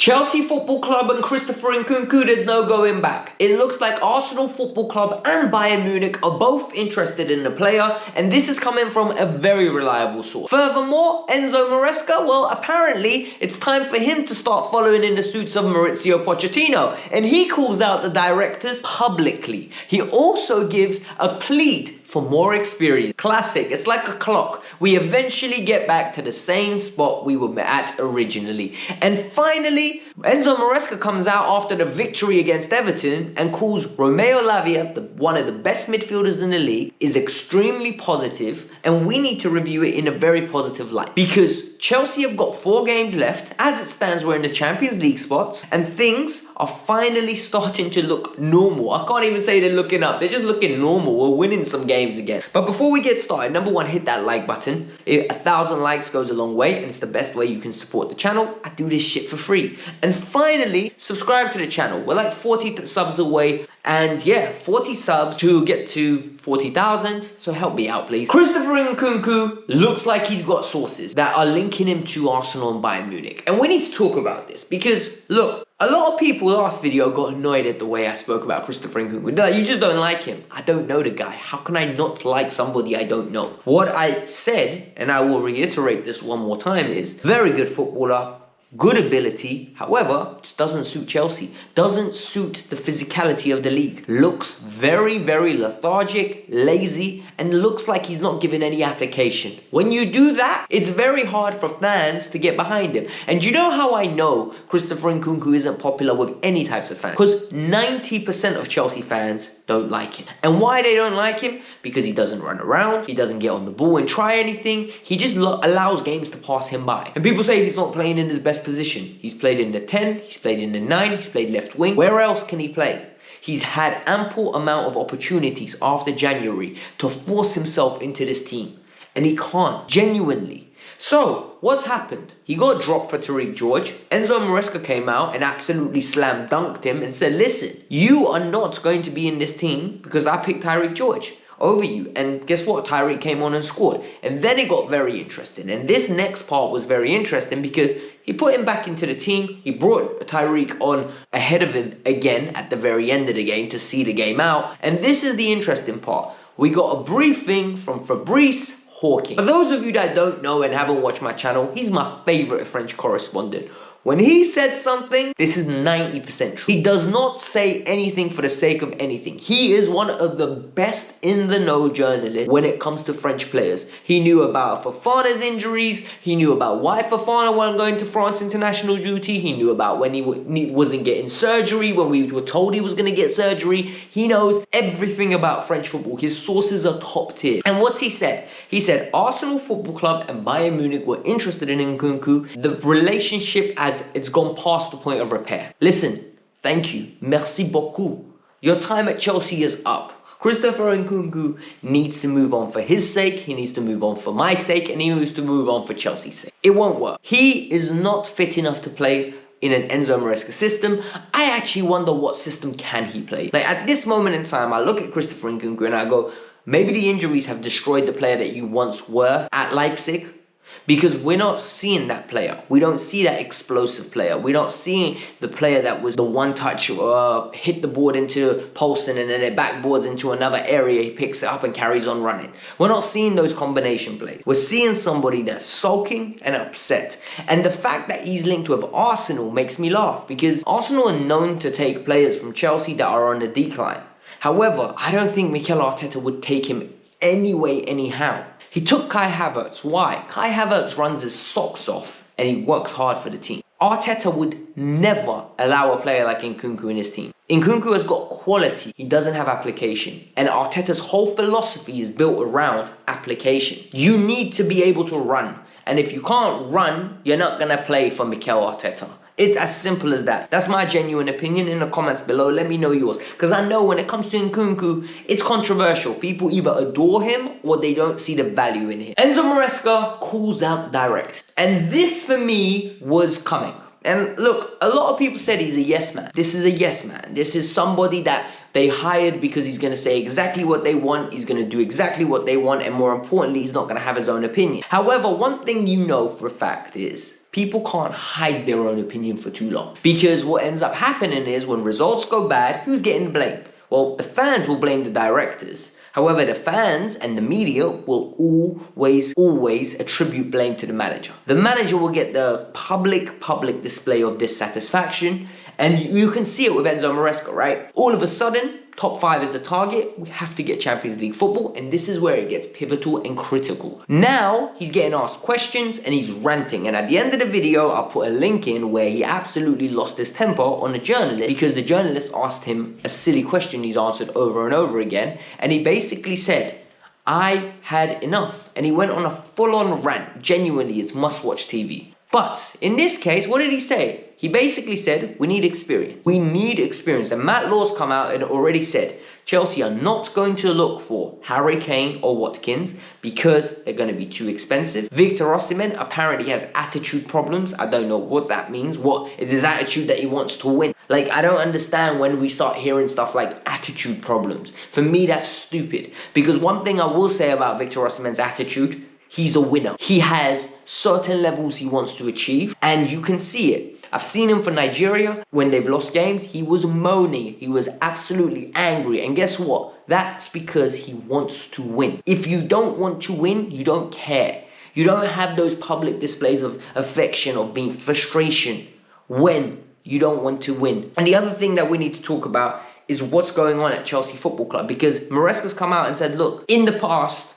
Chelsea Football Club and Christopher Nkunku, there's no going back. It looks like Arsenal Football Club and Bayern Munich are both interested in the player, and this is coming from a very reliable source. Furthermore, Enzo Maresca, well, apparently it's time for him to start following in the suits of Mauricio Pochettino, and he calls out the directors publicly. He also gives a plea for more experience. Classic, it's like a clock. We eventually get back to the same spot we were at originally. And finally, Enzo Maresca comes out after the victory against Everton and calls Romeo Lavia, one of the best midfielders in the league, is extremely positive, and we need to review it in a very positive light. Because Chelsea have got 4 games left. As it stands, we're in the Champions League spots, and things are finally starting to look normal. I can't even say they're looking up. They're just looking normal. We're winning some games again. But before we get started, number 1, hit that like button. 1,000 likes goes a long way, and it's the best way you can support the channel. I do this shit for free. And finally, subscribe to the channel. We're like 40 subs away. And yeah, 40 subs to get to 40,000. So help me out, please. Christopher Nkunku looks like he's got sources that are linking him to Arsenal and Bayern Munich. And we need to talk about this because, look, a lot of people last video got annoyed at the way I spoke about Christopher Nkunku. They're like, you just don't like him. I don't know the guy. How can I not like somebody I don't know? What I said, and I will reiterate this one more time, is very good footballer, good ability, however, just doesn't suit Chelsea. Doesn't suit the physicality of the league. Looks very, very lethargic, lazy, and looks like he's not given any application. When you do that, it's very hard for fans to get behind him. And you know how I know Christopher Nkunku isn't popular with any types of fans? Because 90% of Chelsea fans don't like him. And why they don't like him? Because he doesn't run around, he doesn't get on the ball and try anything. He just allows games to pass him by. And people say he's not playing in his best position. He's played in the 10, he's played in the 9, he's played left wing. Where else can he play? He's had ample amount of opportunities after January to force himself into this team. And he can't, genuinely. So, what's happened? He got dropped for Tariq George. Enzo Maresca came out and absolutely slam dunked him and said, listen, you are not going to be in this team because I picked Tariq George over you. And guess what? Tariq came on and scored. And then it got very interesting. And this next part was very interesting because he put him back into the team. He brought Tariq on ahead of him again at the very end of the game to see the game out. And this is the interesting part. We got a briefing from Fabrice Hawking. For those of you that don't know and haven't watched my channel, he's my favorite French correspondent. When he says something, this is 90% true. He does not say anything for the sake of anything. He is one of the best in the know journalists when it comes to French players. He knew about Fofana's injuries. He knew about why Fofana wasn't going to France international duty. He knew about when he wasn't getting surgery, when we were told he was going to get surgery. He knows everything about French football. His sources are top tier. And what's he said? He said Arsenal Football Club and Bayern Munich were interested in Nkunku. The relationship it's gone past the point of repair. Listen, thank you. Merci beaucoup. Your time at Chelsea is up. Christopher Nkunku needs to move on for his sake. He needs to move on for my sake. And he needs to move on for Chelsea's sake. It won't work. He is not fit enough to play in an Enzo Maresca system. I actually wonder what system can he play. Like at this moment in time, I look at Christopher Nkunku and I go, maybe the injuries have destroyed the player that you once were at Leipzig. Because we're not seeing that player. We don't see that explosive player. We're not seeing the player that was the one touch, hit the board into posting and then it backboards into another area. He picks it up and carries on running. We're not seeing those combination plays. We're seeing somebody that's sulking and upset. And the fact that he's linked with Arsenal makes me laugh because Arsenal are known to take players from Chelsea that are on the decline. However, I don't think Mikel Arteta would take him anyway, anyhow. He took Kai Havertz. Why? Kai Havertz runs his socks off and he works hard for the team. Arteta would never allow a player like Nkunku in his team. Nkunku has got quality. He doesn't have application. And Arteta's whole philosophy is built around application. You need to be able to run. And if you can't run, you're not going to play for Mikel Arteta. It's as simple as that. That's my genuine opinion. In the comments below, let me know yours. Because I know when it comes to Nkunku, it's controversial. People either adore him or they don't see the value in him. Enzo Maresca calls out direct. And this for me was coming. And look, a lot of people said he's a yes man. This is a yes man. This is somebody that they hired because he's going to say exactly what they want. He's going to do exactly what they want. And more importantly, he's not going to have his own opinion. However, one thing you know for a fact is people can't hide their own opinion for too long. Because what ends up happening is when results go bad, who's getting the blame? Well, the fans will blame the directors. However, the fans and the media will always attribute blame to the manager. The manager will get the public display of dissatisfaction, and you can see it with Enzo Maresca, right? All of a sudden, top 5 is the target. We have to get Champions League football, and this is where it gets pivotal and critical. Now, he's getting asked questions and he's ranting, and at the end of the video, I'll put a link in where he absolutely lost his temper on a journalist because the journalist asked him a silly question he's answered over and over again, and he basically said, "I had enough," and he went on a full-on rant. Genuinely, it's must-watch TV. But in this case, what did he say? He basically said, we need experience. We need experience. And Matt Law's come out and already said, Chelsea are not going to look for Harry Kane or Watkins because they're going to be too expensive. Victor Osimhen apparently has attitude problems. I don't know what that means. What is his attitude that he wants to win? Like, I don't understand when we start hearing stuff like attitude problems. For me, that's stupid. Because one thing I will say about Victor Osimhen's attitude, he's a winner. He has certain levels he wants to achieve, and you can see it. I've seen him for Nigeria. When they've lost games, he was moaning. He was absolutely angry. And guess what? That's because he wants to win. If you don't want to win, you don't care. You don't have those public displays of affection, of being frustration when you don't want to win. And the other thing that we need to talk about is what's going on at Chelsea Football Club. Because Maresca's come out and said, look, in the past,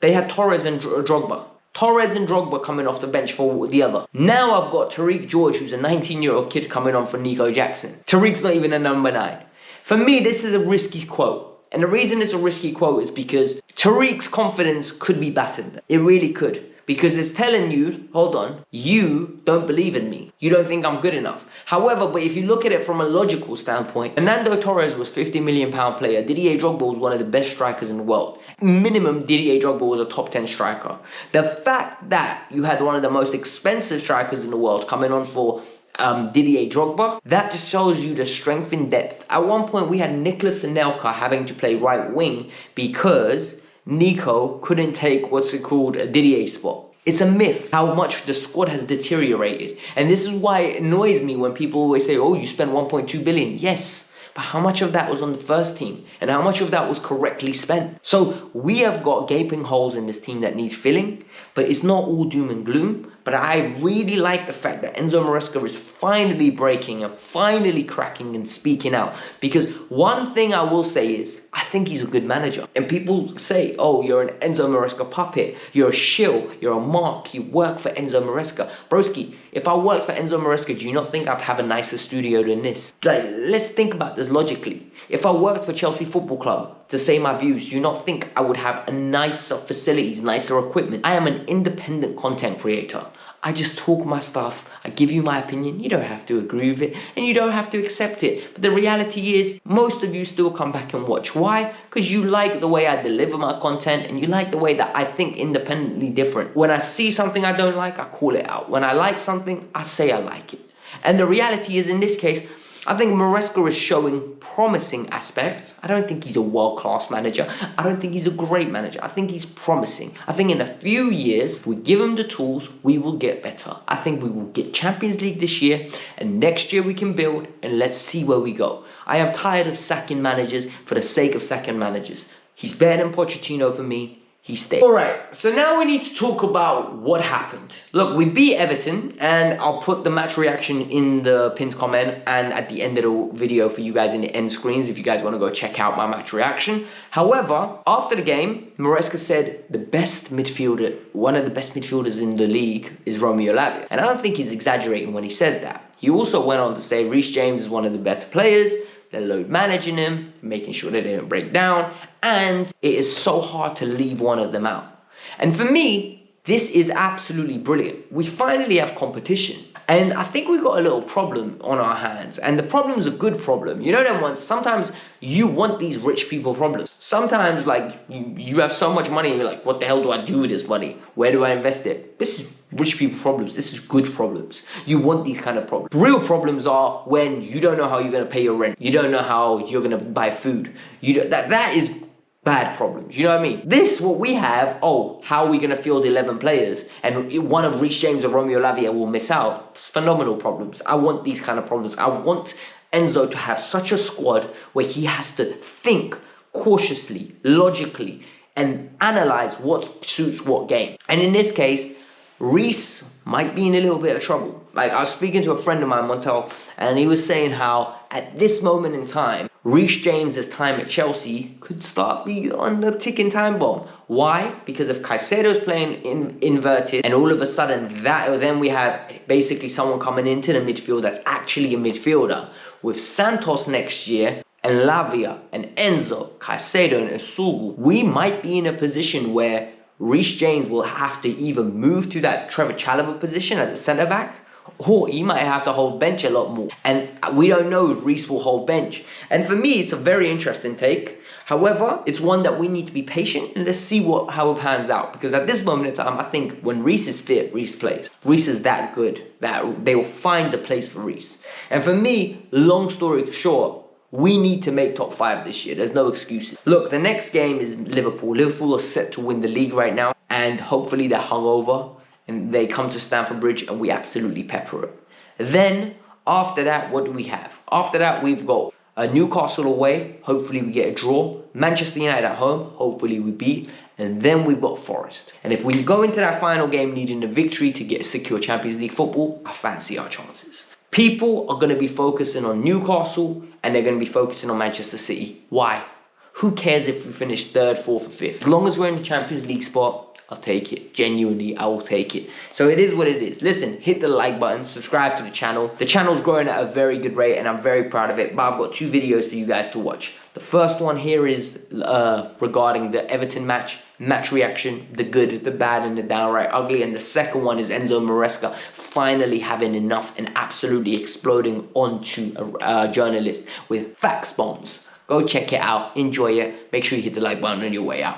they had Torres and Drogba. Torres and Drogba coming off the bench for the other. Now I've got Tariq George, who's a 19-year-old kid coming on for Nico Jackson. Tariq's not even a number 9. For me, this is a risky quote. And the reason it's a risky quote is because Tariq's confidence could be battered. It really could. Because it's telling you, hold on, you don't believe in me. You don't think I'm good enough. However, but if you look at it from a logical standpoint, Fernando Torres was £50 million player. Didier Drogba was one of the best strikers in the world. Minimum, Didier Drogba was a top 10 striker. The fact that you had one of the most expensive strikers in the world coming on for Didier Drogba, that just shows you the strength in depth. At one point, we had Nicolas Anelka having to play right wing because Nico couldn't take a Didier's spot. It's a myth how much the squad has deteriorated. And this is why it annoys me when people always say, oh, you spent 1.2 billion. Yes, but how much of that was on the first team? And how much of that was correctly spent? So we have got gaping holes in this team that need filling, but it's not all doom and gloom. But I really like the fact that Enzo Maresca is finally breaking and finally cracking and speaking out. Because one thing I will say is, I think he's a good manager. And people say, oh, you're an Enzo Maresca puppet. You're a shill. You're a mark. You work for Enzo Maresca. Broski, if I worked for Enzo Maresca, do you not think I'd have a nicer studio than this? Like, let's think about this logically. If I worked for Chelsea Football Club to say my views, do you not think I would have a nicer facilities, nicer equipment? I am an independent content creator. I just talk my stuff, I give you my opinion, you don't have to agree with it, and you don't have to accept it. But the reality is, most of you still come back and watch. Why? Because you like the way I deliver my content, and you like the way that I think independently different. When I see something I don't like, I call it out. When I like something, I say I like it. And the reality is, in this case, I think Maresca is showing promising aspects. I don't think he's a world-class manager. I don't think he's a great manager. I think he's promising. I think in a few years, if we give him the tools, we will get better. I think we will get Champions League this year, and next year we can build, and let's see where we go. I am tired of sacking managers for the sake of sacking managers. He's better than Pochettino for me. He stayed. Alright, so now we need to talk about what happened. Look, we beat Everton, and I'll put the match reaction in the pinned comment and at the end of the video for you guys in the end screens if you guys want to go check out my match reaction. However, after the game, Maresca said the best midfielder, one of the best midfielders in the league is Romeo Lavia. And I don't think he's exaggerating when he says that. He also went on to say Reece James is one of the better players. They're load managing him, making sure they didn't break down, and it is so hard to leave one of them out. And for me, this is absolutely brilliant. We finally have competition. And I think we've got a little problem on our hands. And the problem's a good problem. You know them ones, sometimes you want these rich people problems. Sometimes, like, you have so much money and you're like, what the hell do I do with this money? Where do I invest it? This is rich people problems. This is good problems. You want these kind of problems. Real problems are when you don't know how you're going to pay your rent. You don't know how you're going to buy food. That is bad problems. You know what I mean? This, what we have, oh, how are we going to field 11 players? And one of Reece James or Romeo Lavia will miss out. It's phenomenal problems. I want these kind of problems. I want Enzo to have such a squad where he has to think cautiously, logically, and analyze what suits what game. And in this case, Reece might be in a little bit of trouble. Like, I was speaking to a friend of mine, Montel, and he was saying how at this moment in time, Reece James's time at Chelsea could start be on the ticking time bomb. Why? Because if Caicedo's playing inverted, and all of a sudden then we have basically someone coming into the midfield that's actually a midfielder. With Santos next year, and Lavia, and Enzo, Caicedo, and Esugu, we might be in a position where Reece James will have to either move to that Trevor Chalobah position as a centre-back, or he might have to hold bench a lot more. And we don't know if Reece will hold bench. And for me, it's a very interesting take. However, it's one that we need to be patient and let's see how it pans out. Because at this moment in time, I think when Reece is fit, Reece plays. Reece is that good that they will find the place for Reece. And for me, long story short, we need to make top 5 this year. There's no excuses. Look, the next game is Liverpool. Liverpool are set to win the league right now. And hopefully they're hungover and they come to Stamford Bridge and we absolutely pepper it. Then, after that, what do we have? After that, we've got Newcastle away. Hopefully we get a draw. Manchester United at home. Hopefully we beat. And then we've got Forest. And if we go into that final game needing a victory to get secure Champions League football, I fancy our chances. People are going to be focusing on Newcastle and they're going to be focusing on Manchester City. Why? Who cares if we finish 3rd, 4th or 5th? As long as we're in the Champions League spot, I'll take it. Genuinely, I will take it. So it is what it is. Listen, hit the like button, subscribe to the channel. The channel's growing at a very good rate and I'm very proud of it. But I've got 2 videos for you guys to watch. The first one here is regarding the Everton match reaction, the good, the bad, and the downright ugly. And the second one is Enzo Maresca finally having enough and absolutely exploding onto a journalist with facts bombs. Go check it out, enjoy it. Make sure you hit the like button on your way out.